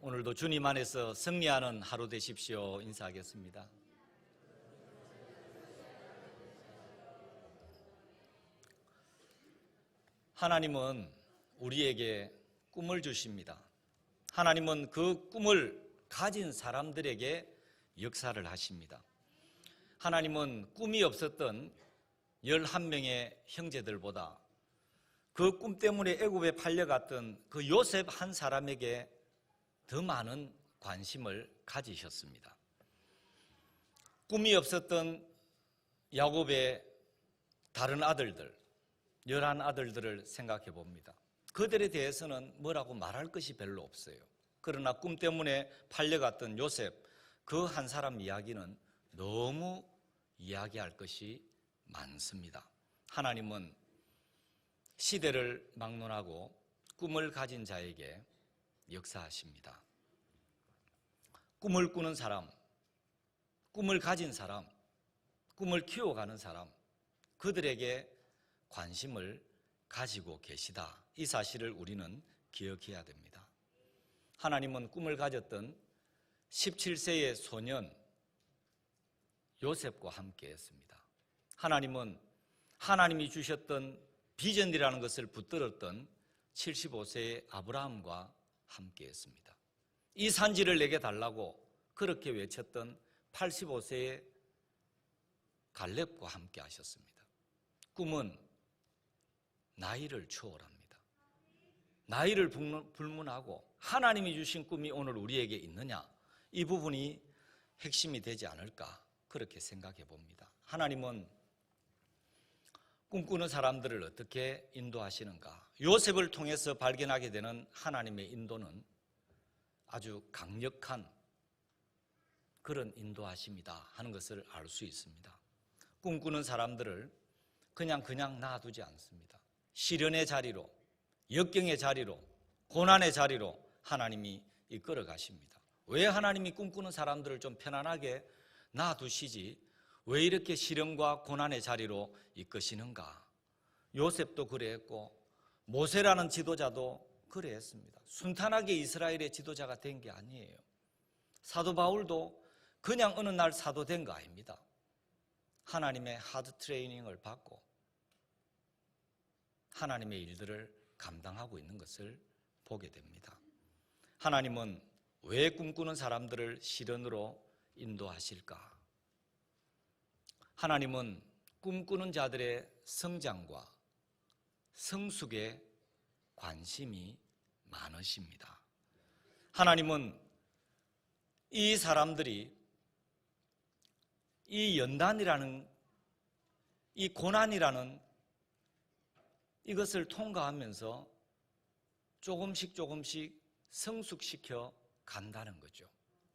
오늘도 주님 안에서 승리하는 하루 되십시오. 인사하겠습니다. 하나님은 우리에게 꿈을 주십니다. 하나님은 그 꿈을 가진 사람들에게 역사를 하십니다. 하나님은 꿈이 없었던 11명의 형제들보다 그 꿈 때문에 애굽에 팔려갔던 그 요셉 한 사람에게 더 많은 관심을 가지셨습니다. 꿈이 없었던 야곱의 다른 아들들, 11아들들을 생각해 봅니다. 그들에 대해서는 뭐라고 말할 것이 별로 없어요. 그러나 꿈 때문에 팔려갔던 요셉, 그 한 사람 이야기는 너무 이야기할 것이 많습니다. 하나님은 시대를 막론하고 꿈을 가진 자에게 역사하십니다. 꿈을 꾸는 사람, 꿈을 가진 사람, 꿈을 키워가는 사람, 그들에게 관심을 가지고 계시다. 이 사실을 우리는 기억해야 됩니다. 하나님은 꿈을 가졌던 17세의 소년 요셉과 함께 했습니다. 하나님은 하나님이 주셨던 비전이라는 것을 붙들었던 75세의 아브라함과 함께 했습니다. 이 산지를 내게 달라고 그렇게 외쳤던 85세의 갈렙과 함께 하셨습니다. 꿈은 나이를 초월합니다. 나이를 불문하고 하나님이 주신 꿈이 오늘 우리에게 있느냐, 이 부분이 핵심이 되지 않을까 그렇게 생각해 봅니다. 하나님은 꿈꾸는 사람들을 어떻게 인도하시는가? 요셉을 통해서 발견하게 되는 하나님의 인도는 아주 강력한 그런 인도하심이다 하는 것을 알 수 있습니다. 꿈꾸는 사람들을 그냥 놔두지 않습니다. 시련의 자리로, 역경의 자리로, 고난의 자리로 하나님이 이끌어 가십니다. 왜 하나님이 꿈꾸는 사람들을 좀 편안하게 놔두시지 왜 이렇게 시련과 고난의 자리로 이끄시는가? 요셉도 그래했고 모세라는 지도자도 그래했습니다. 순탄하게 이스라엘의 지도자가 된 게 아니에요. 사도 바울도 그냥 어느 날 사도 된 거 아닙니다. 하나님의 하드 트레이닝을 받고 하나님의 일들을 감당하고 있는 것을 보게 됩니다. 하나님은 왜 꿈꾸는 사람들을 시련으로 인도하실까? 하나님은 꿈꾸는 자들의 성장과 성숙에 관심이 많으십니다. 하나님은 이 사람들이 이 연단이라는, 이 고난이라는 이것을 통과하면서 조금씩 성숙시켜 간다는 거죠.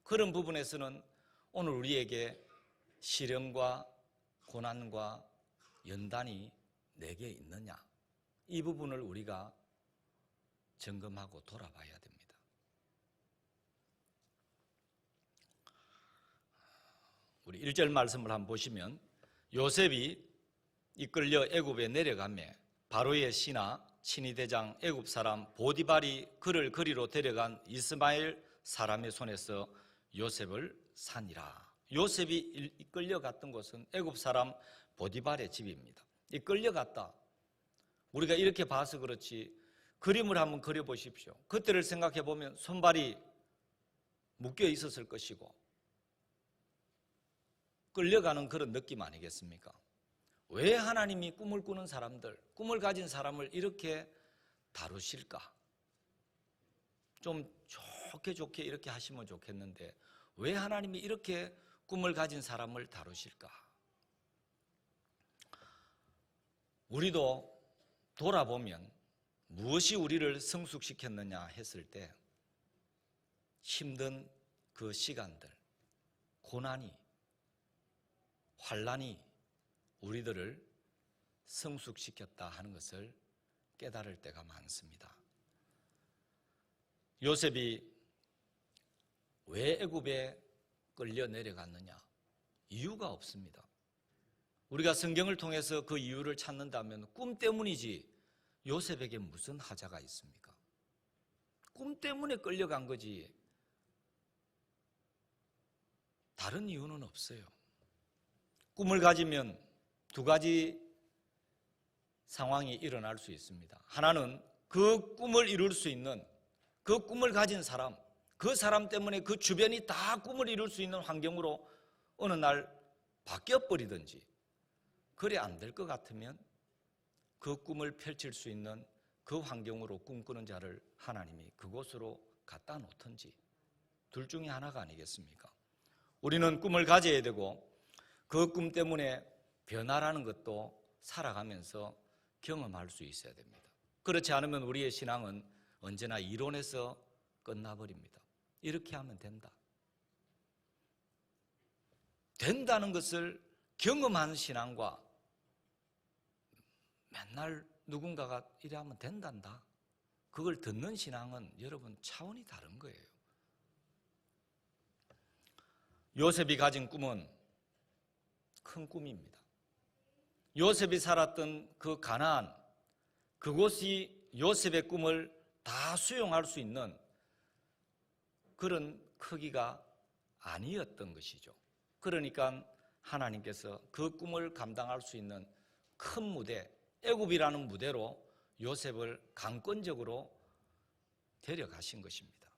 그런 부분에서는 오늘 우리에게 시련과 고난과 연단이 내게 있느냐, 이 부분을 우리가 점검하고 돌아봐야 됩니다. 우리 1절 말씀을 한번 보시면 요셉이 이끌려 애굽에 내려가매 바로의 신하 친위대장 애굽 사람 보디발이 그를 그리로 데려간 이스마엘 사람의 손에서 요셉을 산이라. 요셉이 이끌려갔던 곳은 애굽 사람 보디발의 집입니다. 이끌려갔다. 우리가 이렇게 봐서 그렇지 그림을 한번 그려보십시오. 그때를 생각해 보면 손발이 묶여 있었을 것이고 끌려가는 그런 느낌 아니겠습니까? 왜 하나님이 꿈을 꾸는 사람들, 꿈을 가진 사람을 이렇게 다루실까? 좀 좋게 이렇게 하시면 좋겠는데 왜 하나님이 이렇게 꿈을 가진 사람을 다루실까? 우리도 돌아보면 무엇이 우리를 성숙시켰느냐 했을 때 힘든 그 시간들, 고난이, 환난이 우리들을 성숙시켰다 하는 것을 깨달을 때가 많습니다. 요셉이 왜 애굽에 끌려 내려갔느냐? 이유가 없습니다. 우리가 성경을 통해서 그 이유를 찾는다면 꿈 때문이지 요셉에게 무슨 하자가 있습니까? 꿈 때문에 끌려간 거지 다른 이유는 없어요. 꿈을 가지면 두 가지 상황이 일어날 수 있습니다. 하나는 그 꿈을 이룰 수 있는, 그 꿈을 가진 사람, 그 사람 때문에 그 주변이 다 꿈을 이룰 수 있는 환경으로 어느 날 바뀌어버리든지, 그래 안 될 것 같으면 그 꿈을 펼칠 수 있는 그 환경으로 꿈꾸는 자를 하나님이 그곳으로 갖다 놓든지, 둘 중에 하나가 아니겠습니까? 우리는 꿈을 가져야 되고 그 꿈 때문에 변화라는 것도 살아가면서 경험할 수 있어야 됩니다. 그렇지 않으면 우리의 신앙은 언제나 이론에서 끝나버립니다. 이렇게 하면 된다. 된다는 것을 경험하는 신앙과 맨날 누군가가 이래 하면 된단다, 그걸 듣는 신앙은 여러분 차원이 다른 거예요. 요셉이 가진 꿈은 큰 꿈입니다. 요셉이 살았던 그 가나안, 그곳이 요셉의 꿈을 다 수용할 수 있는 그런 크기가 아니었던 것이죠. 그러니까 하나님께서 그 꿈을 감당할 수 있는 큰 무대, 애굽이라는 무대로 요셉을 강권적으로 데려가신 것입니다.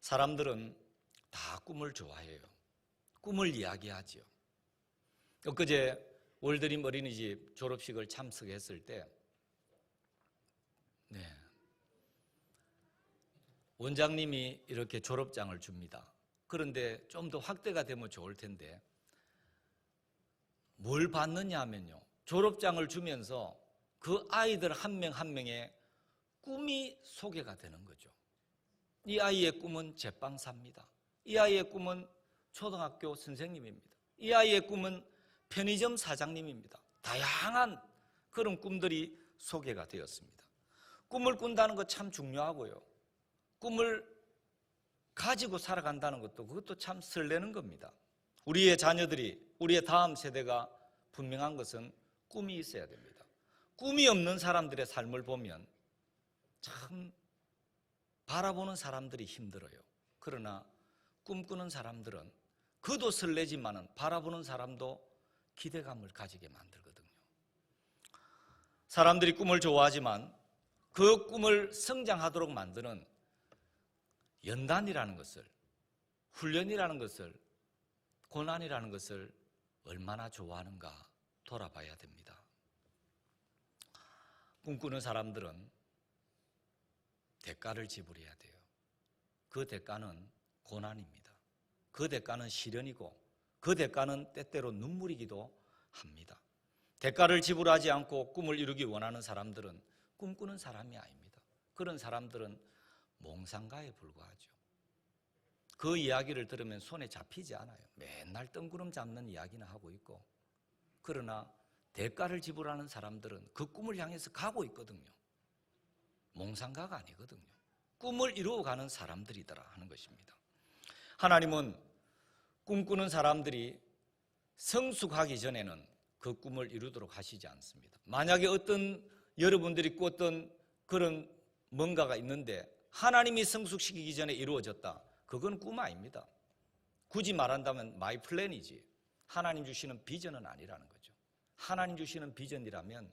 사람들은 다 꿈을 좋아해요. 꿈을 이야기하지요. 엊그제 월드림 어린이집 졸업식을 참석했을 때 원장님이 이렇게 졸업장을 줍니다. 그런데 좀 더 확대가 되면 좋을 텐데 뭘 받느냐 하면요, 졸업장을 주면서 그 아이들 한 명 한 명의 꿈이 소개가 되는 거죠. 이 아이의 꿈은 제빵사입니다. 이 아이의 꿈은 초등학교 선생님입니다. 이 아이의 꿈은 편의점 사장님입니다. 다양한 그런 꿈들이 소개가 되었습니다. 꿈을 꾼다는 것 참 중요하고요. 꿈을 가지고 살아간다는 것도, 그것도 참 설레는 겁니다. 우리의 자녀들이, 우리의 다음 세대가 분명한 것은 꿈이 있어야 됩니다. 꿈이 없는 사람들의 삶을 보면 참 바라보는 사람들이 힘들어요. 그러나 꿈꾸는 사람들은 그도 설레지만은 바라보는 사람도 기대감을 가지게 만들거든요. 사람들이 꿈을 좋아하지만 그 꿈을 성장하도록 만드는 연단이라는 것을, 훈련이라는 것을, 고난이라는 것을 얼마나 좋아하는가 돌아봐야 됩니다. 꿈꾸는 사람들은 대가를 지불해야 돼요. 그 대가는 고난입니다. 그 대가는 시련이고 그 대가는 때때로 눈물이기도 합니다. 대가를 지불하지 않고 꿈을 이루기 원하는 사람들은 꿈꾸는 사람이 아닙니다. 그런 사람들은 몽상가에 불과하죠. 그 이야기를 들으면 손에 잡히지 않아요. 맨날 뜬구름 잡는 이야기나 하고 있고, 그러나 대가를 지불하는 사람들은 그 꿈을 향해서 가고 있거든요. 몽상가가 아니거든요. 꿈을 이루어가는 사람들이더라 하는 것입니다. 하나님은 꿈꾸는 사람들이 성숙하기 전에는 그 꿈을 이루도록 하시지 않습니다. 만약에 어떤 여러분들이 꿨던 그런 뭔가가 있는데 하나님이 성숙시키기 전에 이루어졌다, 그건 꿈 아닙니다. 굳이 말한다면 마이 플랜이지, 하나님 주시는 비전은 아니라는 거죠. 하나님 주시는 비전이라면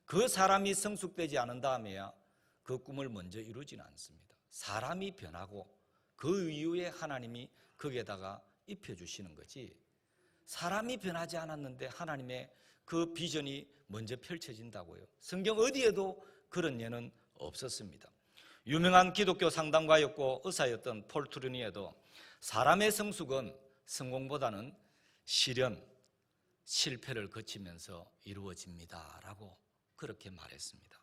그 사람이 성숙되지 않은 다음에야 그 꿈을 먼저 이루지는 않습니다. 사람이 변하고 그 이후에 하나님이 거기에다가 입혀주시는 거지, 사람이 변하지 않았는데 하나님의 그 비전이 먼저 펼쳐진다고요? 성경 어디에도 그런 예는 없었습니다. 유명한 기독교 상담가였고 의사였던 폴 트루니에도 사람의 성숙은 성공보다는 시련, 실패를 거치면서 이루어집니다 라고 그렇게 말했습니다.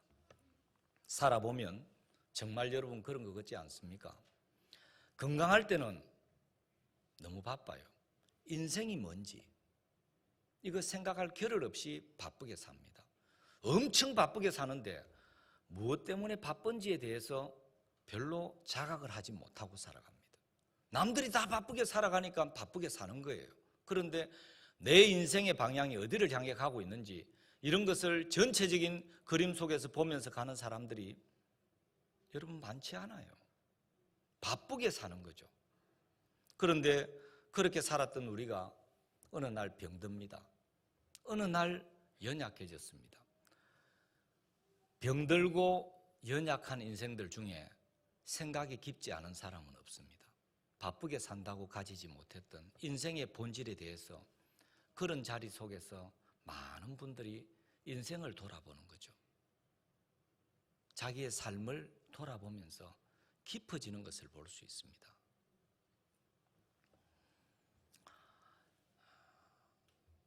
살아보면 정말 여러분 그런 거 같지 않습니까? 건강할 때는 너무 바빠요. 인생이 뭔지 이거 생각할 겨를 없이 바쁘게 삽니다. 엄청 바쁘게 사는데 무엇 때문에 바쁜지에 대해서 별로 자각을 하지 못하고 살아갑니다. 남들이 다 바쁘게 살아가니까 바쁘게 사는 거예요. 그런데 내 인생의 방향이 어디를 향해 가고 있는지 이런 것을 전체적인 그림 속에서 보면서 가는 사람들이 여러분 많지 않아요. 바쁘게 사는 거죠. 그런데 그렇게 살았던 우리가 어느 날 병듭니다. 어느 날 연약해졌습니다. 병들고 연약한 인생들 중에 생각이 깊지 않은 사람은 없습니다. 바쁘게 산다고 가지지 못했던 인생의 본질에 대해서 그런 자리 속에서 많은 분들이 인생을 돌아보는 거죠. 자기의 삶을 돌아보면서 깊어지는 것을 볼 수 있습니다.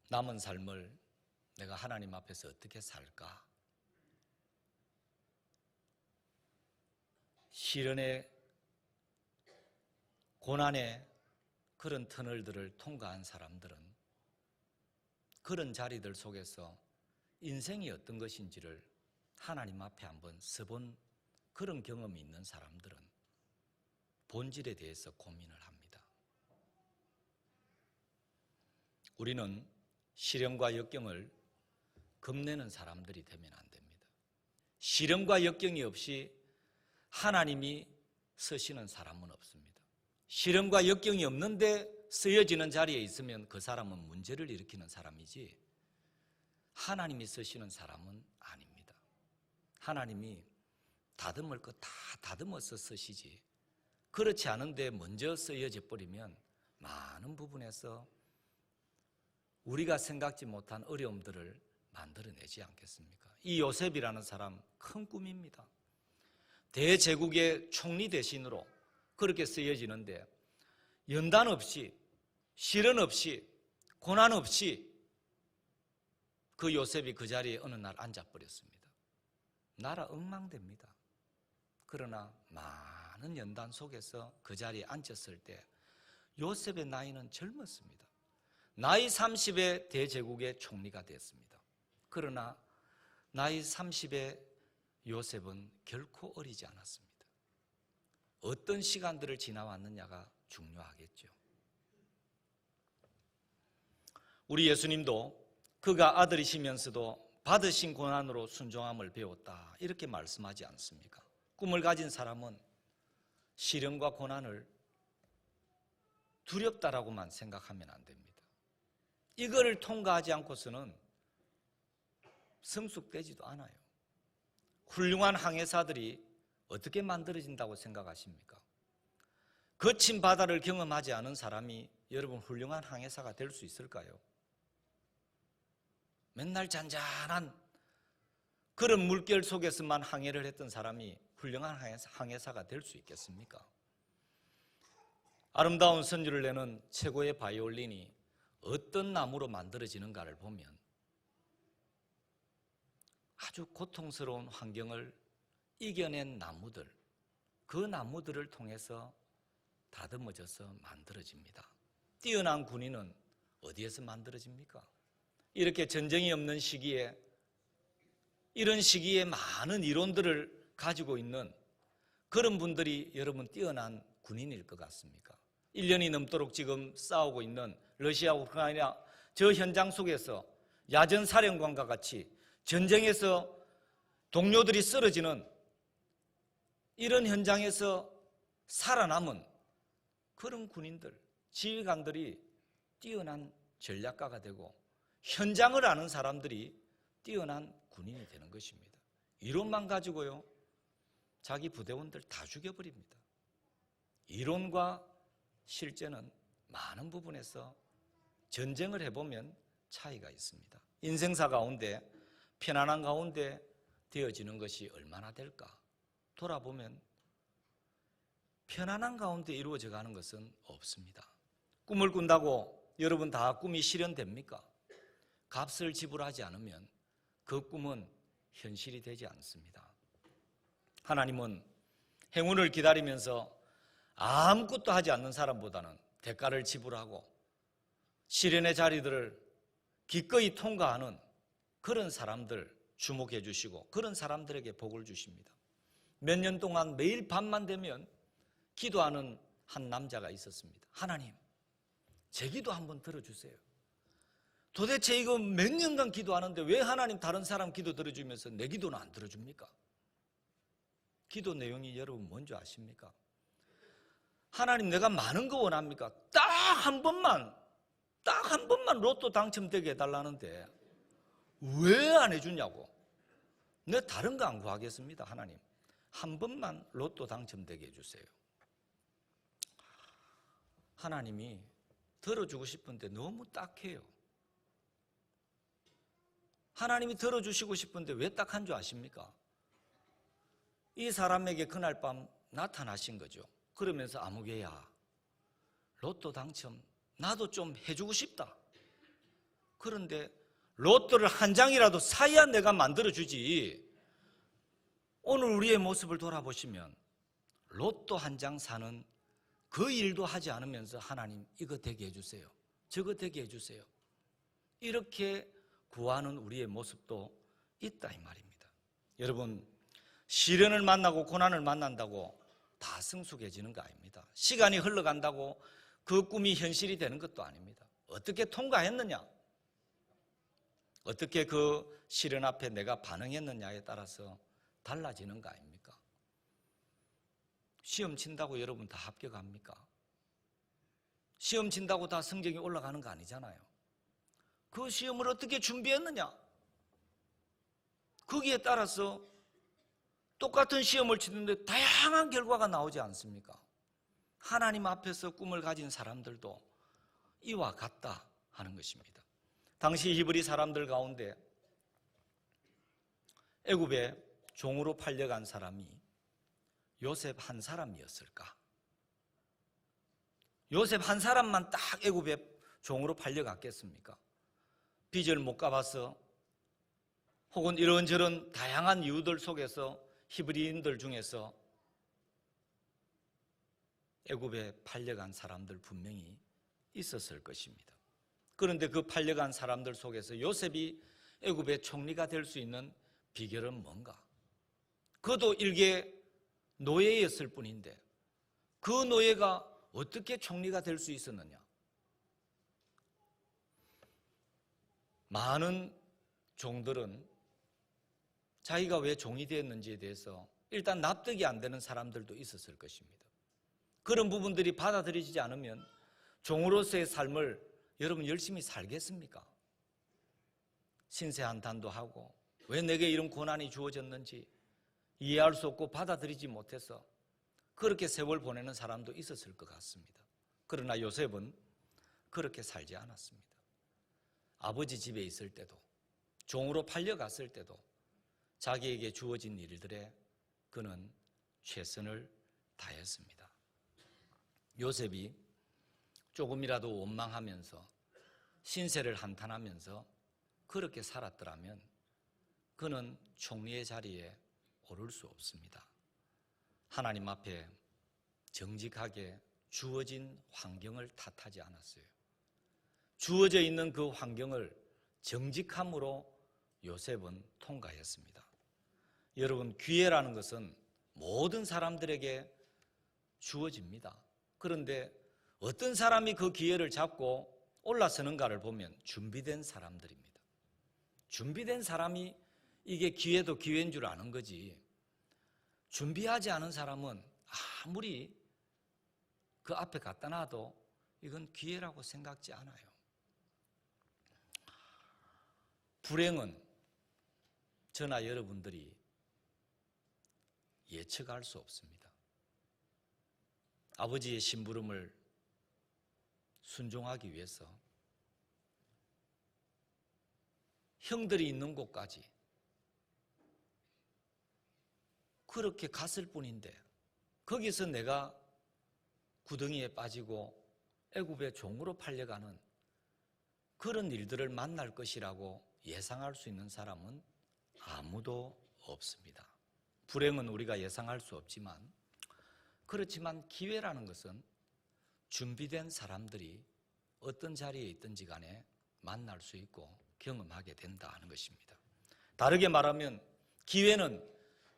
남은 삶을 내가 하나님 앞에서 어떻게 살까? 시련의 고난의 그런 터널들을 통과한 사람들은 그런 자리들 속에서 인생이 어떤 것인지를 하나님 앞에 한번 서본 그런 경험이 있는 사람들은 본질에 대해서 고민을 합니다. 우리는 시련과 역경을 겁내는 사람들이 되면 안 됩니다. 시련과 역경이 없이 하나님이 서시는 사람은 없습니다. 시련과 역경이 없는데 쓰여지는 자리에 있으면 그 사람은 문제를 일으키는 사람이지 하나님이 서시는 사람은 아닙니다. 하나님이 다듬을 거 다 다듬어서 쓰시지 그렇지 않은데 먼저 쓰여져 버리면 많은 부분에서 우리가 생각지 못한 어려움들을 만들어내지 않겠습니까? 이 요셉이라는 사람 큰 꿈입니다. 대제국의 총리 대신으로 그렇게 쓰여지는데 연단 없이 시련 없이 고난 없이 그 요셉이 그 자리에 어느 날 앉아버렸습니다. 나라 엉망됩니다. 그러나 많은 연단 속에서 그 자리에 앉았을 때 요셉의 나이는 젊었습니다. 나이 30에 대제국의 총리가 됐습니다. 그러나 나이 30에 요셉은 결코 어리지 않았습니다. 어떤 시간들을 지나왔느냐가 중요하겠죠. 우리 예수님도 그가 아들이시면서도 받으신 고난으로 순종함을 배웠다 이렇게 말씀하지 않습니까? 꿈을 가진 사람은 시련과 고난을 두렵다라고만 생각하면 안 됩니다. 이거를 통과하지 않고서는 성숙되지도 않아요. 훌륭한 항해사들이 어떻게 만들어진다고 생각하십니까? 거친 바다를 경험하지 않은 사람이 여러분 훌륭한 항해사가 될 수 있을까요? 맨날 잔잔한 그런 물결 속에서만 항해를 했던 사람이 훌륭한 항해사가 될 수 있겠습니까? 아름다운 선율을 내는 최고의 바이올린이 어떤 나무로 만들어지는가를 보면 아주 고통스러운 환경을 이겨낸 나무들, 그 나무들을 통해서 다듬어져서 만들어집니다. 뛰어난 군인은 어디에서 만들어집니까? 이렇게 전쟁이 없는 시기에 이런 시기에 많은 이론들을 가지고 있는 그런 분들이 여러분 뛰어난 군인일 것 같습니까? 1년이 넘도록 지금 싸우고 있는 러시아와 우크라이나 저 현장 속에서 야전사령관과 같이 전쟁에서 동료들이 쓰러지는 이런 현장에서 살아남은 그런 군인들, 지휘관들이 뛰어난 전략가가 되고 현장을 아는 사람들이 뛰어난 군인이 되는 것입니다. 이론만 가지고요, 자기 부대원들 다 죽여버립니다. 이론과 실제는 많은 부분에서 전쟁을 해보면 차이가 있습니다. 인생사 가운데 편안한 가운데 되어지는 것이 얼마나 될까? 돌아보면 편안한 가운데 이루어져 가는 것은 없습니다. 꿈을 꾼다고 여러분 다 꿈이 실현됩니까? 값을 지불하지 않으면 그 꿈은 현실이 되지 않습니다. 하나님은 행운을 기다리면서 아무것도 하지 않는 사람보다는 대가를 지불하고 시련의 자리들을 기꺼이 통과하는 그런 사람들 주목해 주시고 그런 사람들에게 복을 주십니다. 몇 년 동안 매일 밤만 되면 기도하는 한 남자가 있었습니다. 하나님, 제 기도 한번 들어주세요. 도대체 이거 몇 년간 기도하는데 왜 하나님 다른 사람 기도 들어주면서 내 기도는 안 들어줍니까? 기도 내용이 여러분 뭔지 아십니까? 하나님 내가 많은 거 원합니까? 딱 딱 한 번만 로또 당첨되게 해달라는데 왜 안 해주냐고. 내가 다른 거 안 구하겠습니다. 하나님, 한 번만 로또 당첨되게 해주세요. 하나님이 들어주고 싶은데 너무 딱해요. 하나님이 들어주시고 싶은데 왜 딱한 줄 아십니까? 이 사람에게 그날 밤 나타나신 거죠. 그러면서 아무개야, 로또 당첨 나도 좀 해주고 싶다. 그런데 로또를 한 장이라도 사야 내가 만들어주지. 오늘 우리의 모습을 돌아보시면 로또 한 장 사는 그 일도 하지 않으면서 하나님 이거 되게 해주세요, 저거 되게 해주세요, 이렇게 구하는 우리의 모습도 있다 이 말입니다. 여러분, 시련을 만나고 고난을 만난다고 다 성숙해지는 거 아닙니다. 시간이 흘러간다고 그 꿈이 현실이 되는 것도 아닙니다. 어떻게 통과했느냐, 어떻게 그 시련 앞에 내가 반응했느냐에 따라서 달라지는 거 아닙니까? 시험 친다고 여러분 다 합격합니까? 시험 친다고 다 성적이 올라가는 거 아니잖아요. 그 시험을 어떻게 준비했느냐, 거기에 따라서 똑같은 시험을 치는데 다양한 결과가 나오지 않습니까? 하나님 앞에서 꿈을 가진 사람들도 이와 같다 하는 것입니다. 당시 히브리 사람들 가운데 애굽에 종으로 팔려간 사람이 요셉 한 사람이었을까? 요셉 한 사람만 딱 애굽에 종으로 팔려갔겠습니까? 빚을 못 갚아서 혹은 이런저런 다양한 이유들 속에서 히브리인들 중에서 애굽에 팔려간 사람들 분명히 있었을 것입니다. 그런데 그 팔려간 사람들 속에서 요셉이 애굽의 총리가 될 수 있는 비결은 뭔가? 그도 일개 노예였을 뿐인데 그 노예가 어떻게 총리가 될 수 있었느냐? 많은 종들은 자기가 왜 종이 되었는지에 대해서 일단 납득이 안 되는 사람들도 있었을 것입니다. 그런 부분들이 받아들이지 않으면 종으로서의 삶을 여러분 열심히 살겠습니까? 신세한탄도 하고 왜 내게 이런 고난이 주어졌는지 이해할 수 없고 받아들이지 못해서 그렇게 세월 보내는 사람도 있었을 것 같습니다. 그러나 요셉은 그렇게 살지 않았습니다. 아버지 집에 있을 때도 종으로 팔려갔을 때도 자기에게 주어진 일들에 그는 최선을 다했습니다. 요셉이 조금이라도 원망하면서 신세를 한탄하면서 그렇게 살았더라면 그는 총리의 자리에 오를 수 없습니다. 하나님 앞에 정직하게 주어진 환경을 탓하지 않았어요. 주어져 있는 그 환경을 정직함으로 요셉은 통과했습니다. 여러분, 기회라는 것은 모든 사람들에게 주어집니다. 그런데 어떤 사람이 그 기회를 잡고 올라서는가를 보면 준비된 사람들입니다. 준비된 사람이 이게 기회도 기회인 줄 아는 거지, 준비하지 않은 사람은 아무리 그 앞에 갖다 놔도 이건 기회라고 생각지 않아요. 불행은 저나 여러분들이 예측할 수 없습니다. 아버지의 심부름을 순종하기 위해서 형들이 있는 곳까지 그렇게 갔을 뿐인데 거기서 내가 구덩이에 빠지고 애굽의 종으로 팔려가는 그런 일들을 만날 것이라고 예상할 수 있는 사람은 아무도 없습니다. 불행은 우리가 예상할 수 없지만, 그렇지만 기회라는 것은 준비된 사람들이 어떤 자리에 있든지 간에 만날 수 있고 경험하게 된다 하는 것입니다. 다르게 말하면 기회는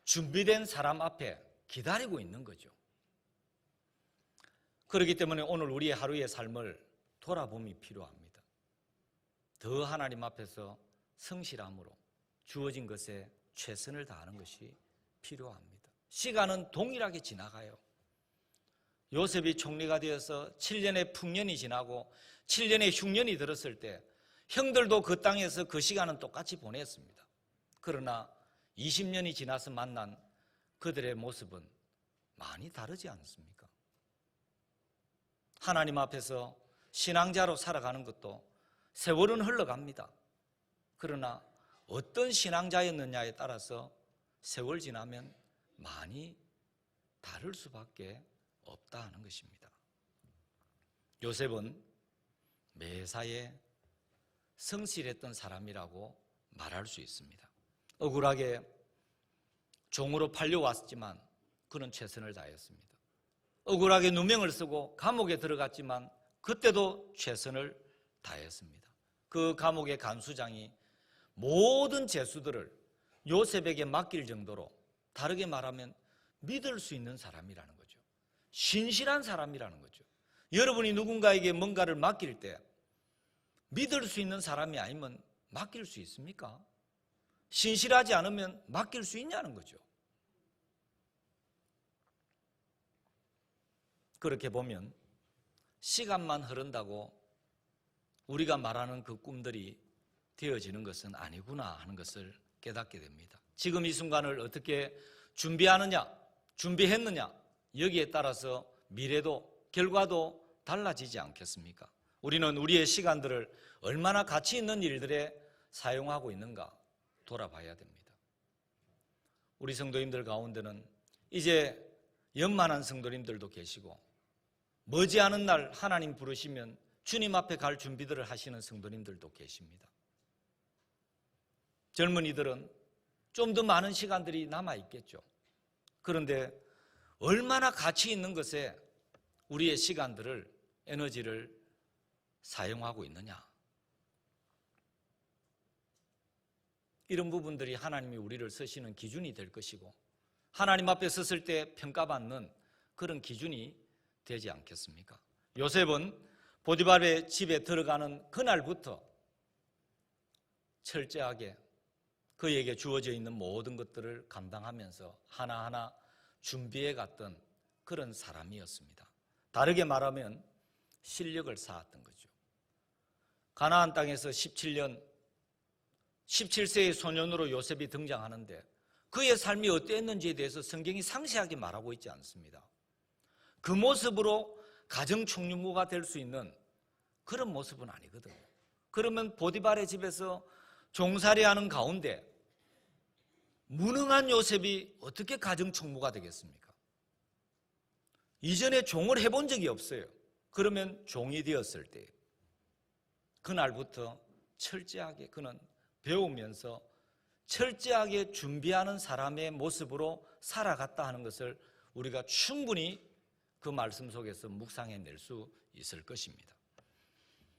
준비된 사람 앞에 기다리고 있는 거죠. 그렇기 때문에 오늘 우리의 하루의 삶을 돌아봄이 필요합니다. 더 하나님 앞에서 성실함으로 주어진 것에 최선을 다하는 것이 필요합니다. 시간은 동일하게 지나가요. 요셉이 총리가 되어서 7년의 풍년이 지나고 7년의 흉년이 들었을 때 형들도 그 땅에서 그 시간은 똑같이 보냈습니다. 그러나 20년이 지나서 만난 그들의 모습은 많이 다르지 않습니까? 하나님 앞에서 신앙자로 살아가는 것도 세월은 흘러갑니다. 그러나 어떤 신앙자였느냐에 따라서 세월 지나면 많이 다를 수밖에 없다 하는 것입니다. 요셉은 매사에 성실했던 사람이라고 말할 수 있습니다. 억울하게 종으로 팔려왔지만 그는 최선을 다했습니다. 억울하게 누명을 쓰고 감옥에 들어갔지만 그때도 최선을 다했습니다. 그 감옥의 간수장이 모든 죄수들을 요셉에게 맡길 정도로, 다르게 말하면 믿을 수 있는 사람이라는 거죠. 신실한 사람이라는 거죠. 여러분이 누군가에게 뭔가를 맡길 때 믿을 수 있는 사람이 아니면 맡길 수 있습니까? 신실하지 않으면 맡길 수 있냐는 거죠. 그렇게 보면 시간만 흐른다고 우리가 말하는 그 꿈들이 되어지는 것은 아니구나 하는 것을 깨닫게 됩니다. 지금 이 순간을 어떻게 준비하느냐, 준비했느냐, 여기에 따라서 미래도 결과도 달라지지 않겠습니까? 우리는 우리의 시간들을 얼마나 가치 있는 일들에 사용하고 있는가 돌아봐야 됩니다. 우리 성도님들 가운데는 이제 연만한 성도님들도 계시고 머지않은 날 하나님 부르시면 주님 앞에 갈 준비들을 하시는 성도님들도 계십니다. 젊은이들은 좀 더 많은 시간들이 남아있겠죠. 그런데 얼마나 가치 있는 것에 우리의 시간들을, 에너지를 사용하고 있느냐, 이런 부분들이 하나님이 우리를 쓰시는 기준이 될 것이고 하나님 앞에 섰을 때 평가받는 그런 기준이 되지 않겠습니까? 요셉은 보디발의 집에 들어가는 그날부터 철저하게 그에게 주어져 있는 모든 것들을 감당하면서 하나하나 준비해 갔던 그런 사람이었습니다. 다르게 말하면 실력을 쌓았던 거죠. 가나안 땅에서 17세의 소년으로 요셉이 등장하는데 그의 삶이 어땠는지에 대해서 성경이 상세하게 말하고 있지 않습니다. 그 모습으로 가정총무가 될 수 있는 그런 모습은 아니거든요. 그러면 보디발의 집에서 종살이하는 가운데 무능한 요셉이 어떻게 가정총무가 되겠습니까? 이전에 종을 해본 적이 없어요. 그러면 종이 되었을 때 그날부터 철저하게 그는 배우면서 철저하게 준비하는 사람의 모습으로 살아갔다 하는 것을 우리가 충분히 그 말씀 속에서 묵상해낼 수 있을 것입니다.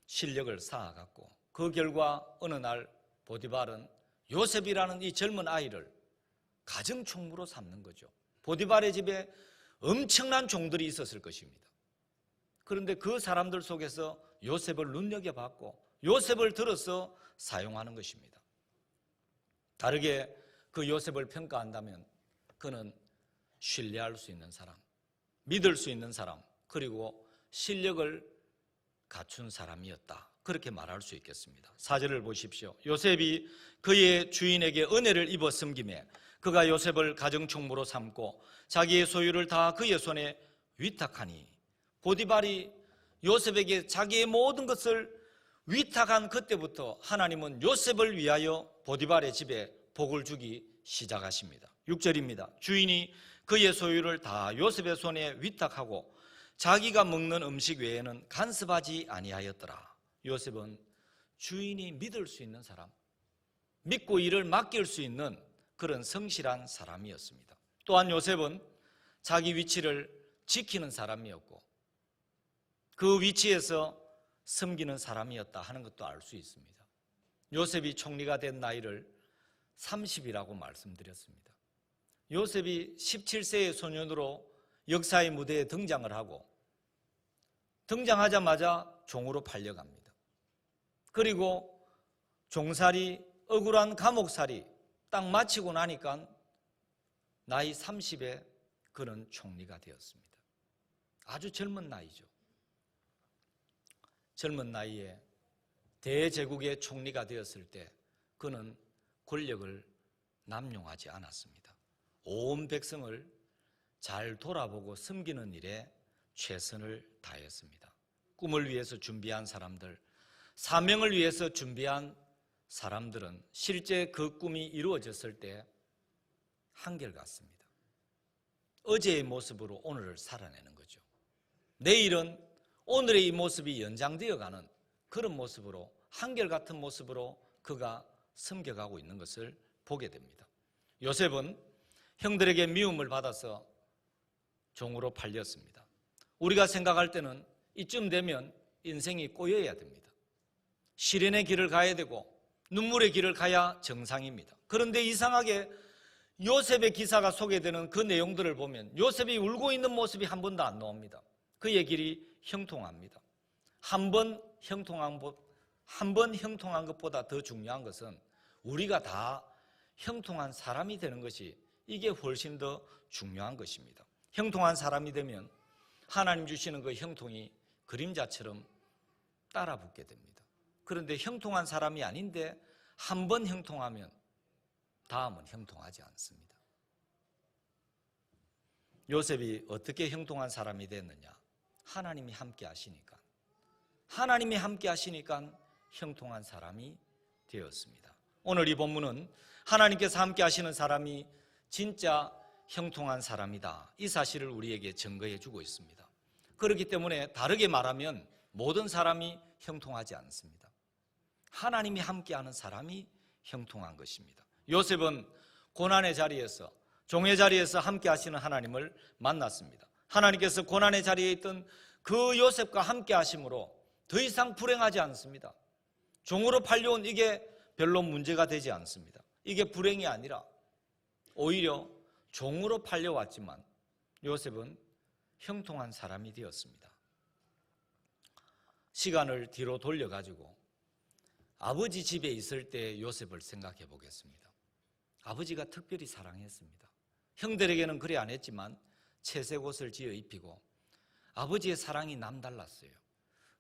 실력을 쌓아갔고 그 결과 어느 날 보디발은 요셉이라는 이 젊은 아이를 가정총무로 삼는 거죠. 보디발의 집에 엄청난 종들이 있었을 것입니다. 그런데 그 사람들 속에서 요셉을 눈여겨봤고 요셉을 들어서 사용하는 것입니다. 다르게 그 요셉을 평가한다면 그는 신뢰할 수 있는 사람, 믿을 수 있는 사람, 그리고 실력을 갖춘 사람이었다, 그렇게 말할 수 있겠습니다. 4절을 보십시오. 요셉이 그의 주인에게 은혜를 입어 섬기매 그가 요셉을 가정총무로 삼고 자기의 소유를 다 그의 손에 위탁하니, 보디발이 요셉에게 자기의 모든 것을 위탁한 그때부터 하나님은 요셉을 위하여 보디발의 집에 복을 주기 시작하십니다. 6절입니다. 주인이 그의 소유를 다 요셉의 손에 위탁하고 자기가 먹는 음식 외에는 간섭하지 아니하였더라. 요셉은 주인이 믿을 수 있는 사람, 믿고 일을 맡길 수 있는 그런 성실한 사람이었습니다. 또한 요셉은 자기 위치를 지키는 사람이었고 그 위치에서 섬기는 사람이었다 하는 것도 알 수 있습니다. 요셉이 총리가 된 나이를 30이라고 말씀드렸습니다. 요셉이 17세의 소년으로 역사의 무대에 등장을 하고 등장하자마자 종으로 팔려갑니다. 그리고 종살이, 억울한 감옥살이 딱 마치고 나니까 나이 30에 그는 총리가 되었습니다. 아주 젊은 나이죠. 젊은 나이에 대제국의 총리가 되었을 때 그는 권력을 남용하지 않았습니다. 온 백성을 잘 돌아보고 섬기는 일에 최선을 다했습니다. 꿈을 위해서 준비한 사람들, 사명을 위해서 준비한 사람들은 실제 그 꿈이 이루어졌을 때 한결같습니다. 어제의 모습으로 오늘을 살아내는 거죠. 내일은 오늘의 이 모습이 연장되어가는 그런 모습으로, 한결같은 모습으로 그가 섬겨가고 있는 것을 보게 됩니다. 요셉은 형들에게 미움을 받아서 종으로 팔렸습니다. 우리가 생각할 때는 이쯤 되면 인생이 꼬여야 됩니다. 시련의 길을 가야 되고 눈물의 길을 가야 정상입니다. 그런데 이상하게 요셉의 기사가 소개되는 그 내용들을 보면 요셉이 울고 있는 모습이 한 번도 안 나옵니다. 그의 길이 형통합니다. 한 번 형통한 것보다 더 중요한 것은 우리가 다 형통한 사람이 되는 것이, 이게 훨씬 더 중요한 것입니다. 형통한 사람이 되면 하나님 주시는 그 형통이 그림자처럼 따라붙게 됩니다. 그런데 형통한 사람이 아닌데 한 번 형통하면 다음은 형통하지 않습니다. 요셉이 어떻게 형통한 사람이 됐느냐? 하나님이 함께 하시니까. 하나님이 함께 하시니까 형통한 사람이 되었습니다. 오늘 이 본문은 하나님께서 함께 하시는 사람이 진짜 형통한 사람이다, 이 사실을 우리에게 증거해 주고 있습니다. 그렇기 때문에 다르게 말하면 모든 사람이 형통하지 않습니다. 하나님이 함께하는 사람이 형통한 것입니다. 요셉은 고난의 자리에서, 종의 자리에서 함께 하시는 하나님을 만났습니다. 하나님께서 고난의 자리에 있던 그 요셉과 함께 하심으로 더 이상 불행하지 않습니다. 종으로 팔려온 이게 별로 문제가 되지 않습니다. 이게 불행이 아니라 오히려 종으로 팔려왔지만 요셉은 형통한 사람이 되었습니다. 시간을 뒤로 돌려가지고 아버지 집에 있을 때 요셉을 생각해 보겠습니다. 아버지가 특별히 사랑했습니다. 형들에게는 그래 안 했지만 채색 옷을 지어 입히고 아버지의 사랑이 남달랐어요.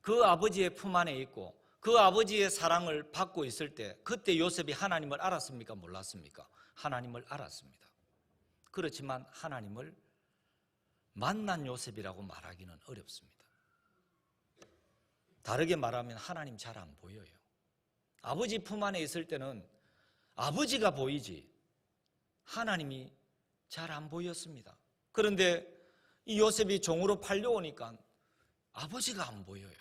그 아버지의 품 안에 있고 그 아버지의 사랑을 받고 있을 때 그때 요셉이 하나님을 알았습니까? 몰랐습니까? 하나님을 알았습니다. 그렇지만 하나님을 만난 요셉이라고 말하기는 어렵습니다. 다르게 말하면 하나님 잘 안 보여요. 아버지 품 안에 있을 때는 아버지가 보이지 하나님이 잘 안 보였습니다. 그런데 이 요셉이 종으로 팔려오니까 아버지가 안 보여요.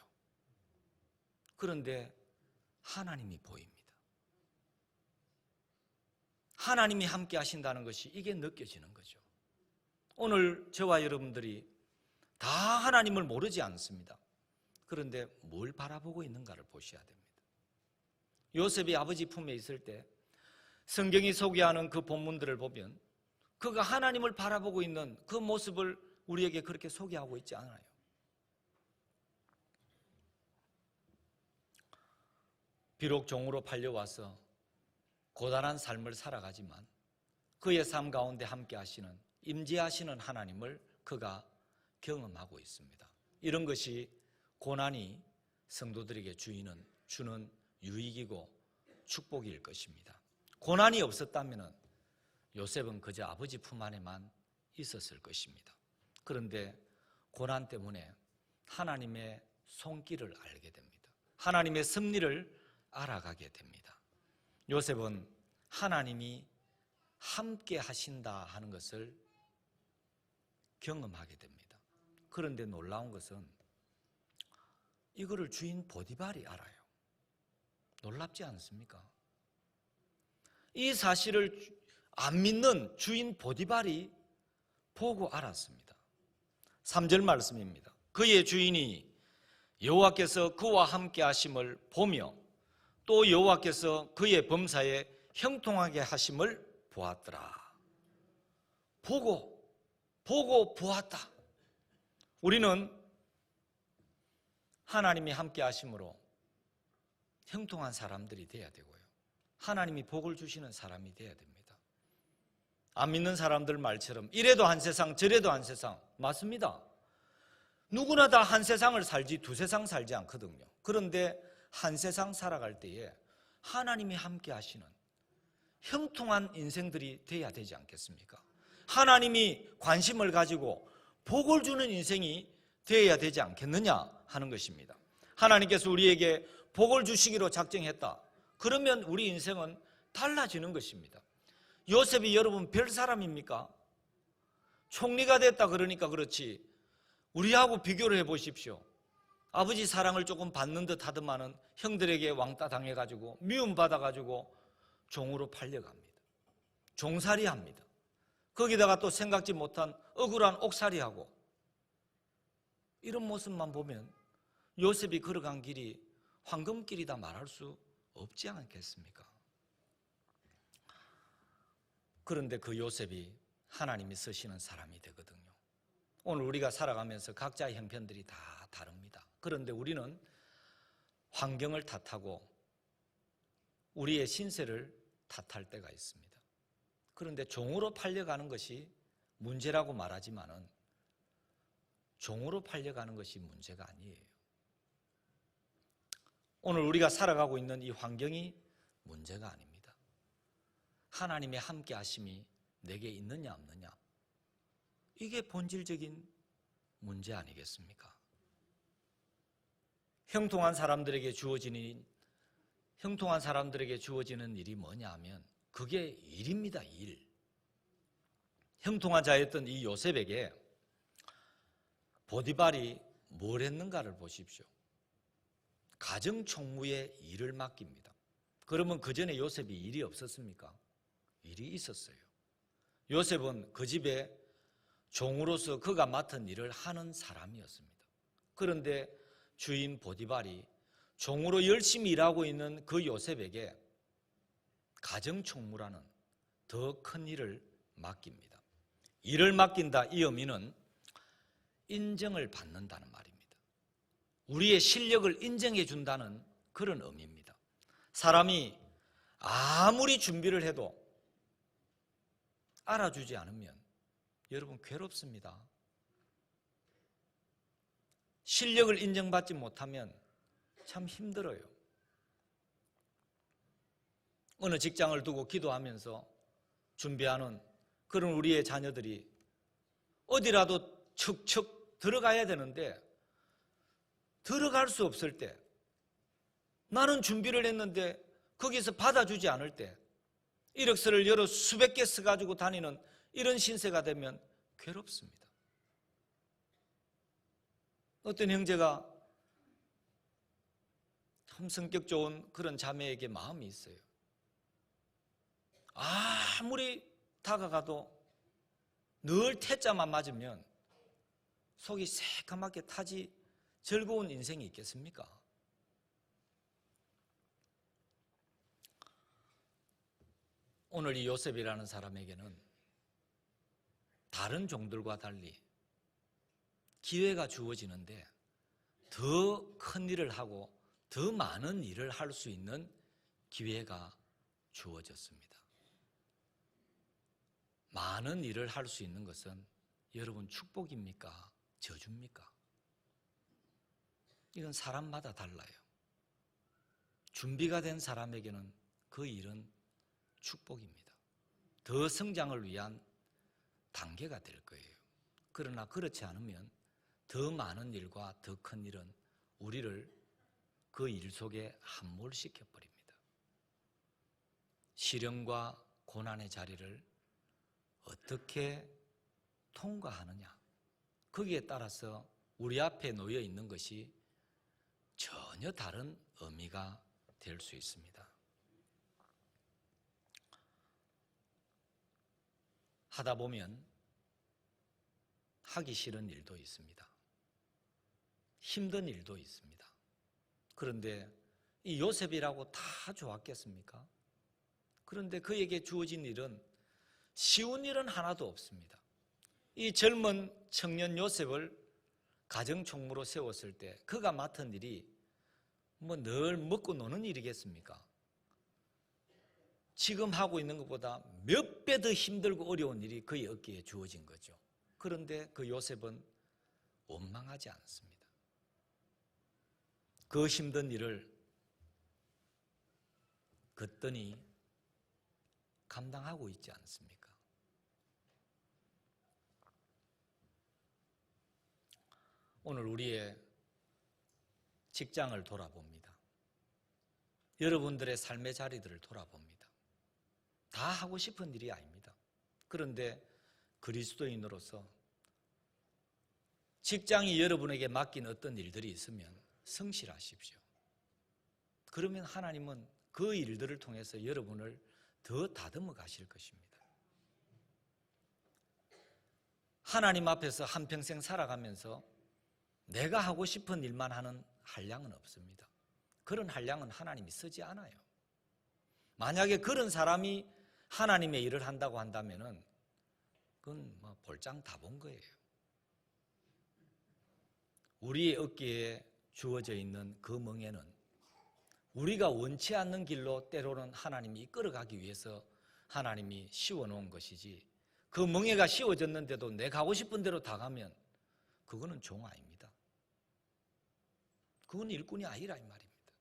그런데 하나님이 보입니다. 하나님이 함께 하신다는 것이 이게 느껴지는 거죠. 오늘 저와 여러분들이 다 하나님을 모르지 않습니다. 그런데 뭘 바라보고 있는가를 보셔야 됩니다. 요셉이 아버지 품에 있을 때 성경이 소개하는 그 본문들을 보면 그가 하나님을 바라보고 있는 그 모습을 우리에게 그렇게 소개하고 있지 않아요. 비록 종으로 팔려와서 고단한 삶을 살아가지만 그의 삶 가운데 함께 하시는, 임재하시는 하나님을 그가 경험하고 있습니다. 이런 것이 고난이 성도들에게 주는 유익이고 축복일 것입니다. 고난이 없었다면 요셉은 그저 아버지 품 안에만 있었을 것입니다. 그런데 고난 때문에 하나님의 손길을 알게 됩니다. 하나님의 섭리를 알아가게 됩니다. 요셉은 하나님이 함께 하신다 하는 것을 경험하게 됩니다. 그런데 놀라운 것은 이거를 주인 보디발이 알아요. 놀랍지 않습니까? 이 사실을 안 믿는 주인 보디발이 보고 알았습니다. 3절 말씀입니다. 그의 주인이 여호와께서 그와 함께 하심을 보며 또 여호와께서 그의 범사에 형통하게 하심을 보았더라. 보고 보았다. 우리는 하나님이 함께 하심으로 형통한 사람들이 돼야 되고요. 하나님이 복을 주시는 사람이 돼야 됩니다. 안 믿는 사람들 말처럼 이래도 한 세상 저래도 한 세상, 맞습니다. 누구나 다 한 세상을 살지 두 세상 살지 않거든요. 그런데 한 세상 살아갈 때에 하나님이 함께 하시는 형통한 인생들이 돼야 되지 않겠습니까? 하나님이 관심을 가지고 복을 주는 인생이 되어야 되지 않겠느냐 하는 것입니다. 하나님께서 우리에게 복을 주시기로 작정했다. 그러면 우리 인생은 달라지는 것입니다. 요셉이 여러분 별 사람입니까? 총리가 됐다 그러니까 그렇지 우리하고 비교를 해보십시오. 아버지 사랑을 조금 받는 듯 하더만은 형들에게 왕따 당해가지고 미움받아가지고 종으로 팔려갑니다. 종살이합니다. 거기다가 또 생각지 못한 억울한 옥살이하고 이런 모습만 보면 요셉이 걸어간 길이 황금길이다 말할 수 없지 않겠습니까? 그런데 그 요셉이 하나님이 쓰시는 사람이 되거든요. 오늘 우리가 살아가면서 각자의 형편들이 다 다릅니다. 그런데 우리는 환경을 탓하고 우리의 신세를 탓할 때가 있습니다. 그런데 종으로 팔려가는 것이 문제라고 말하지만은 종으로 팔려가는 것이 문제가 아니에요. 오늘 우리가 살아가고 있는 이 환경이 문제가 아닙니다. 하나님의 함께 하심이 내게 있느냐 없느냐, 이게 본질적인 문제 아니겠습니까? 형통한 사람들에게 주어지는 일이 뭐냐 하면 그게 일입니다. 일. 형통한 자였던 이 요셉에게 보디발이 뭘 했는가를 보십시오. 가정총무의 일을 맡깁니다. 그러면 그 전에 요셉이 일이 없었습니까? 일이 있었어요. 요셉은 그 집에 종으로서 그가 맡은 일을 하는 사람이었습니다. 그런데 주인 보디발이 종으로 열심히 일하고 있는 그 요셉에게 가정총무라는 더 큰 일을 맡깁니다. 일을 맡긴다, 이 의미는 인정을 받는다는 말입니다. 우리의 실력을 인정해 준다는 그런 의미입니다. 사람이 아무리 준비를 해도 알아주지 않으면 여러분 괴롭습니다. 실력을 인정받지 못하면 참 힘들어요. 어느 직장을 두고 기도하면서 준비하는 그런 우리의 자녀들이 어디라도 척척 들어가야 되는데 들어갈 수 없을 때, 나는 준비를 했는데 거기서 받아주지 않을 때, 이력서를 여러 수백 개 써가지고 다니는 이런 신세가 되면 괴롭습니다. 어떤 형제가 참 성격 좋은 그런 자매에게 마음이 있어요. 아무리 다가가도 늘 태자만 맞으면 속이 새까맣게 타지 즐거운 인생이 있겠습니까? 오늘 이 요셉이라는 사람에게는 다른 종들과 달리 기회가 주어지는데 더 큰 일을 하고 더 많은 일을 할 수 있는 기회가 주어졌습니다. 많은 일을 할 수 있는 것은 여러분 축복입니까? 저주입니까? 이건 사람마다 달라요. 준비가 된 사람에게는 그 일은 축복입니다. 더 성장을 위한 단계가 될 거예요. 그러나 그렇지 않으면 더 많은 일과 더 큰 일은 우리를 그 일 속에 함몰시켜 버립니다. 시련과 고난의 자리를 어떻게 통과하느냐, 거기에 따라서 우리 앞에 놓여 있는 것이 전혀 다른 의미가 될 수 있습니다. 하다 보면 하기 싫은 일도 있습니다. 힘든 일도 있습니다. 그런데 이 요셉이라고 다 좋았겠습니까? 그런데 그에게 주어진 일은 쉬운 일은 하나도 없습니다. 이 젊은 청년 요셉을 가정총무로 세웠을 때 그가 맡은 일이 뭐 늘 먹고 노는 일이겠습니까? 지금 하고 있는 것보다 몇 배 더 힘들고 어려운 일이 그의 어깨에 주어진 거죠. 그런데 그 요셉은 원망하지 않습니다. 그 힘든 일을 거뜬히 감당하고 있지 않습니까? 오늘 우리의 직장을 돌아봅니다. 여러분들의 삶의 자리들을 돌아봅니다. 다 하고 싶은 일이 아닙니다. 그런데 그리스도인으로서 직장이 여러분에게 맡긴 어떤 일들이 있으면 성실하십시오. 그러면 하나님은 그 일들을 통해서 여러분을 더 다듬어 가실 것입니다. 하나님 앞에서 한평생 살아가면서 내가 하고 싶은 일만 하는 한량은 없습니다. 그런 한량은 하나님이 쓰지 않아요. 만약에 그런 사람이 하나님의 일을 한다고 한다면은 그건 볼장 다 본 거예요. 우리의 어깨에 주어져 있는 그 멍에는 우리가 원치 않는 길로 때로는 하나님이 이끌어가기 위해서 하나님이 씌워놓은 것이지, 그 멍에가 씌워졌는데도 내가 하고 싶은 대로 다 가면 그거는 종 아닙니다. 그건 일꾼이 아니라 이 말입니다.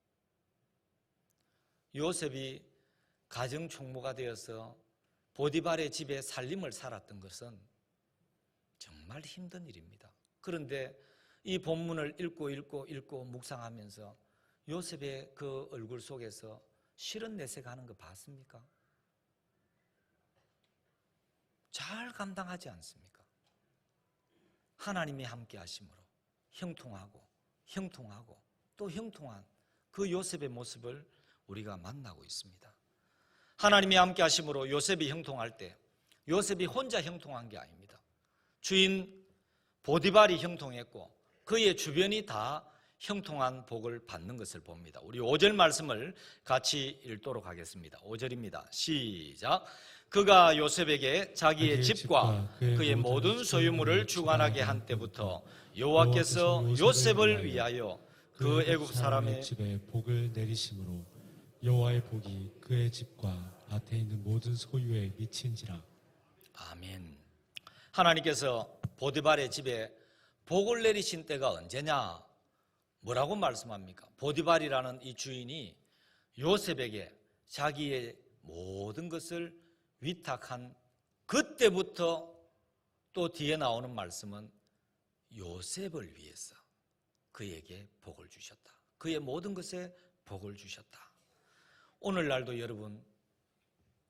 요셉이 가정 총무가 되어서 보디발의 집에 살림을 살았던 것은 정말 힘든 일입니다. 그런데 이 본문을 읽고 묵상하면서 요셉의 그 얼굴 속에서 실은 내색하는 거 봤습니까? 잘 감당하지 않습니까? 하나님이 함께 하심으로 형통하고 또 형통한 그 요셉의 모습을 우리가 만나고 있습니다. 하나님이 함께 하심으로 요셉이 형통할 때 요셉이 혼자 형통한 게 아닙니다. 주인 보디발이 형통했고 그의 주변이 다 형통한 복을 받는 것을 봅니다. 우리 5절 말씀을 같이 읽도록 하겠습니다. 5절입니다. 시작. 그가 요셉에게 자기의 집과 그의 모든 소유물을 주관하게 한 때부터 여호와께서 요셉을 위하여 그 애굽 사람의 집에 복을 내리심으로 여호와의 복이 그의 집과 밭에 있는 모든 소유에 미친지라. 아멘. 하나님께서 보디발의 집에 복을 내리신 때가 언제냐? 뭐라고 말씀합니까? 보디발이라는 이 주인이 요셉에게 자기의 모든 것을 위탁한 그때부터 또 뒤에 나오는 말씀은 요셉을 위해서 그에게 복을 주셨다. 그의 모든 것에 복을 주셨다. 오늘날도 여러분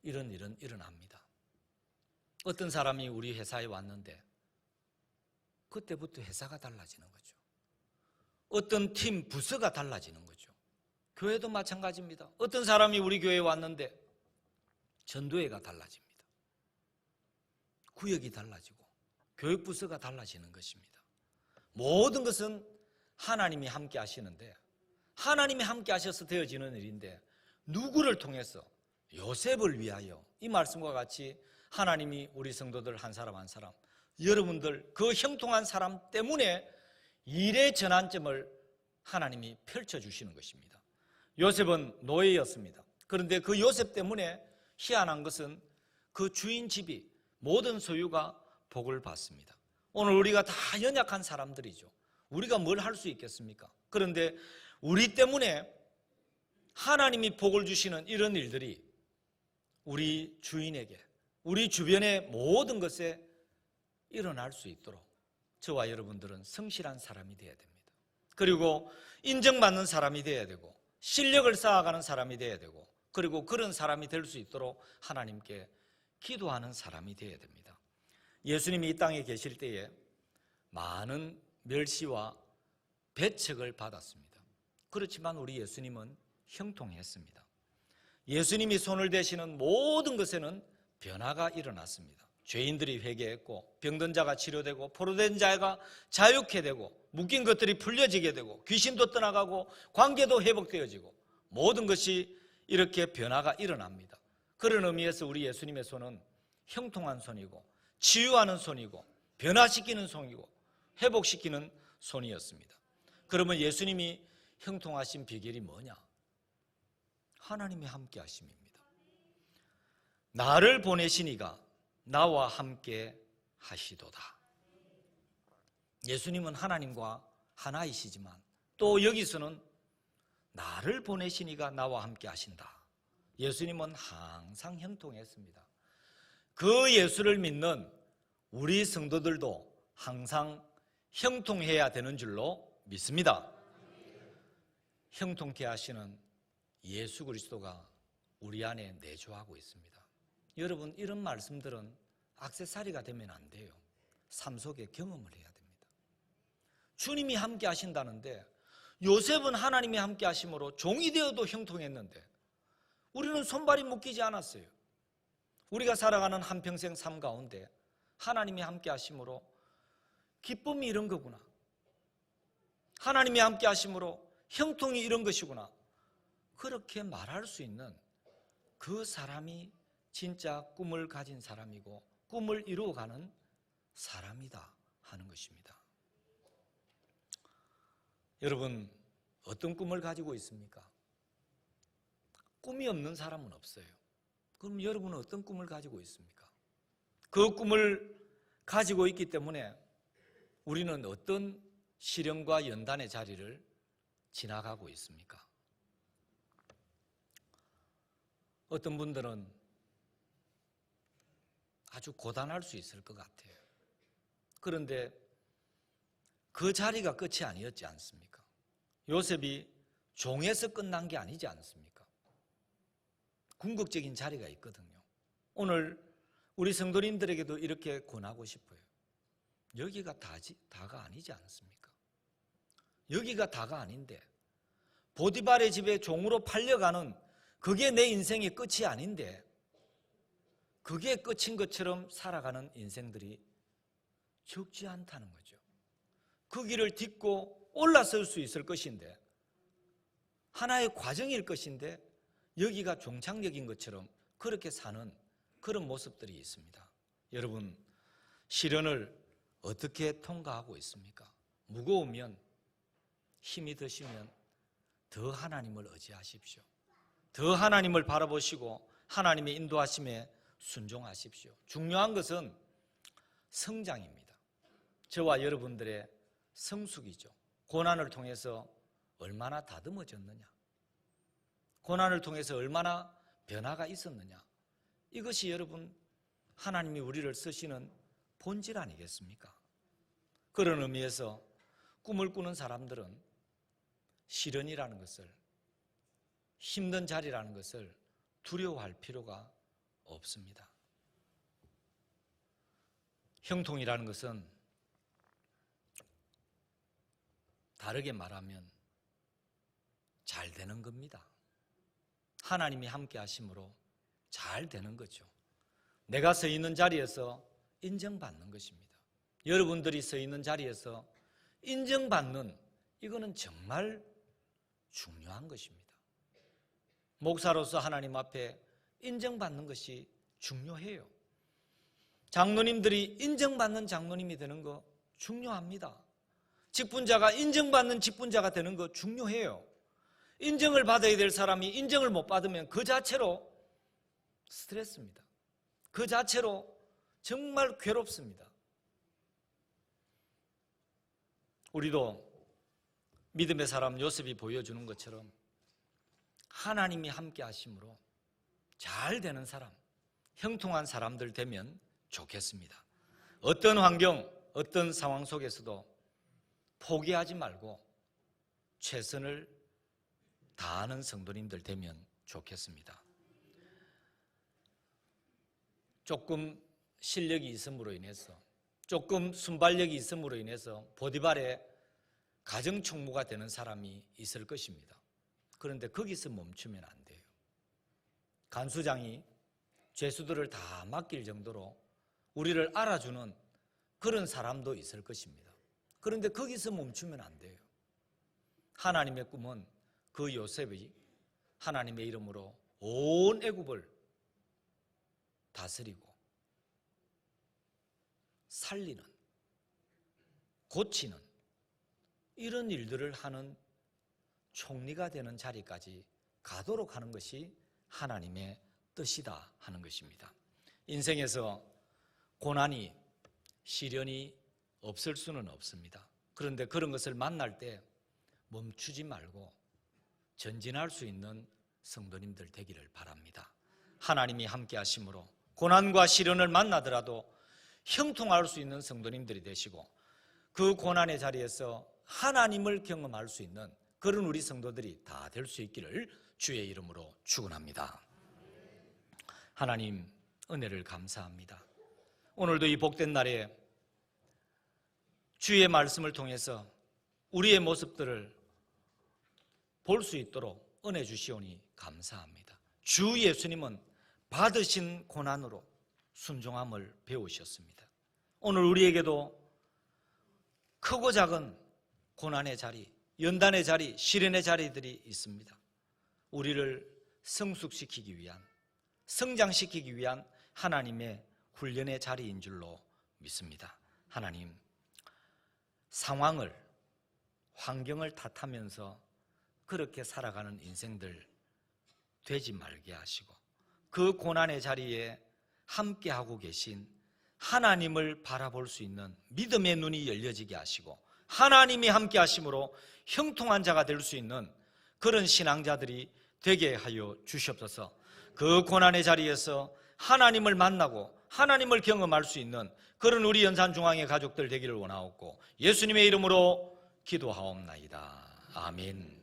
이런 일은 일어납니다. 어떤 사람이 우리 회사에 왔는데 그때부터 회사가 달라지는 거죠. 어떤 팀 부서가 달라지는 거죠. 교회도 마찬가지입니다. 어떤 사람이 우리 교회에 왔는데 전도회가 달라집니다. 구역이 달라지고 교육 부서가 달라지는 것입니다. 모든 것은 하나님이 함께 하시는데, 하나님이 함께 하셔서 되어지는 일인데 누구를 통해서? 요셉을 위하여. 이 말씀과 같이 하나님이 우리 성도들 한 사람 한 사람, 여러분들 그 형통한 사람 때문에 일의 전환점을 하나님이 펼쳐주시는 것입니다. 요셉은 노예였습니다. 그런데 그 요셉 때문에 희한한 것은 그 주인 집이 모든 소유가 복을 받습니다. 오늘 우리가 다 연약한 사람들이죠. 우리가 뭘 할 수 있겠습니까? 그런데 우리 때문에 하나님이 복을 주시는 이런 일들이 우리 주인에게, 우리 주변의 모든 것에 일어날 수 있도록 저와 여러분들은 성실한 사람이 되어야 됩니다. 그리고 인정받는 사람이 되어야 되고 실력을 쌓아가는 사람이 되어야 되고, 그리고 그런 사람이 될 수 있도록 하나님께 기도하는 사람이 되어야 됩니다. 예수님이 이 땅에 계실 때에 많은 멸시와 배척을 받았습니다. 그렇지만 우리 예수님은 형통했습니다. 예수님이 손을 대시는 모든 것에는 변화가 일어났습니다. 죄인들이 회개했고, 병든 자가 치료되고, 포로된 자가 자유케 되고, 묶인 것들이 풀려지게 되고, 귀신도 떠나가고, 관계도 회복되어지고, 모든 것이 이렇게 변화가 일어납니다. 그런 의미에서 우리 예수님의 손은 형통한 손이고, 치유하는 손이고, 변화시키는 손이고, 회복시키는 손이었습니다. 그러면 예수님이 형통하신 비결이 뭐냐? 하나님이 함께 하심입니다. 나를 보내신 이가 나와 함께 하시도다. 예수님은 하나님과 하나이시지만 또 여기서는 나를 보내신 이가 나와 함께 하신다. 예수님은 항상 형통했습니다. 그 예수를 믿는 우리 성도들도 항상 형통해야 되는 줄로 믿습니다. 형통케 하시는 예수 그리스도가 우리 안에 내주하고 있습니다. 여러분, 이런 말씀들은 액세서리가 되면 안 돼요. 삶 속에 경험을 해야 됩니다. 주님이 함께 하신다는데, 요셉은 하나님이 함께 하심으로 종이 되어도 형통했는데 우리는 손발이 묶이지 않았어요. 우리가 살아가는 한평생 삶 가운데 하나님이 함께 하심으로 기쁨이 이런 거구나, 하나님이 함께 하심으로 형통이 이런 것이구나, 그렇게 말할 수 있는 그 사람이 진짜 꿈을 가진 사람이고 꿈을 이루어가는 사람이다 하는 것입니다. 여러분, 어떤 꿈을 가지고 있습니까? 꿈이 없는 사람은 없어요. 그럼 여러분은 어떤 꿈을 가지고 있습니까? 그 꿈을 가지고 있기 때문에 우리는 어떤 시련과 연단의 자리를 지나가고 있습니까? 어떤 분들은 아주 고단할 수 있을 것 같아요. 그런데 그 자리가 끝이 아니었지 않습니까? 요셉이 종에서 끝난 게 아니지 않습니까? 궁극적인 자리가 있거든요. 오늘 우리 성도님들에게도 이렇게 권하고 싶어요. 여기가 다가 아니지 않습니까? 여기가 다가 아닌데, 보디발의 집에 종으로 팔려가는 그게 내 인생의 끝이 아닌데, 그게 끝인 것처럼 살아가는 인생들이 적지 않다는 거죠. 그 길을 딛고 올라설 수 있을 것인데, 하나의 과정일 것인데 여기가 종착역인 것처럼 그렇게 사는 그런 모습들이 있습니다. 여러분, 시련을 어떻게 통과하고 있습니까? 무거우면, 힘이 드시면 더 하나님을 의지하십시오. 더 하나님을 바라보시고 하나님의 인도하심에 순종하십시오. 중요한 것은 성장입니다. 저와 여러분들의 성숙이죠. 고난을 통해서 얼마나 다듬어졌느냐, 고난을 통해서 얼마나 변화가 있었느냐, 이것이 여러분 하나님이 우리를 쓰시는 본질 아니겠습니까? 그런 의미에서 꿈을 꾸는 사람들은 시련이라는 것을, 힘든 자리라는 것을 두려워할 필요가 없습니다. 형통이라는 것은 다르게 말하면 잘 되는 겁니다. 하나님이 함께 하심으로 잘 되는 거죠. 내가 서 있는 자리에서 인정받는 것입니다. 여러분들이 서 있는 자리에서 인정받는, 이거는 정말 중요한 것입니다. 목사로서 하나님 앞에 인정받는 것이 중요해요. 장로님들이 인정받는 장로님이 되는 거 중요합니다. 직분자가 인정받는 직분자가 되는 거 중요해요. 인정을 받아야 될 사람이 인정을 못 받으면 그 자체로 스트레스입니다. 그 자체로 정말 괴롭습니다. 우리도 믿음의 사람 요셉이 보여주는 것처럼 하나님이 함께 하심으로 잘 되는 사람, 형통한 사람들 되면 좋겠습니다. 어떤 환경, 어떤 상황 속에서도 포기하지 말고 최선을 다하는 성도님들 되면 좋겠습니다. 조금 실력이 있음으로 인해서, 조금 순발력이 있음으로 인해서 보디발의 가정총무가 되는 사람이 있을 것입니다. 그런데 거기서 멈추면 안 돼요. 간수장이 죄수들을 다 맡길 정도로 우리를 알아주는 그런 사람도 있을 것입니다. 그런데 거기서 멈추면 안 돼요. 하나님의 꿈은 그 요셉이 하나님의 이름으로 온 애굽을 다스리고 살리는, 고치는 이런 일들을 하는 총리가 되는 자리까지 가도록 하는 것이 하나님의 뜻이다 하는 것입니다. 인생에서 고난이, 시련이 없을 수는 없습니다. 그런데 그런 것을 만날 때 멈추지 말고 전진할 수 있는 성도님들 되기를 바랍니다. 하나님이 함께 하심으로 고난과 시련을 만나더라도 형통할 수 있는 성도님들이 되시고 그 고난의 자리에서 하나님을 경험할 수 있는 그런 우리 성도들이 다 될 수 있기를 주의 이름으로 축원합니다. 하나님 은혜를 감사합니다. 오늘도 이 복된 날에 주의 말씀을 통해서 우리의 모습들을 볼 수 있도록 은혜 주시오니 감사합니다. 주 예수님은 받으신 고난으로 순종함을 배우셨습니다. 오늘 우리에게도 크고 작은 고난의 자리, 연단의 자리, 시련의 자리들이 있습니다. 우리를 성숙시키기 위한, 성장시키기 위한 하나님의 훈련의 자리인 줄로 믿습니다. 하나님, 상황을, 환경을 탓하면서 그렇게 살아가는 인생들 되지 말게 하시고 그 고난의 자리에 함께하고 계신 하나님을 바라볼 수 있는 믿음의 눈이 열려지게 하시고 하나님이 함께 하심으로 형통한 자가 될 수 있는 그런 신앙자들이 되게 하여 주시옵소서. 그 고난의 자리에서 하나님을 만나고 하나님을 경험할 수 있는 그런 우리 연산중앙의 가족들 되기를 원하옵고 예수님의 이름으로 기도하옵나이다. 아멘.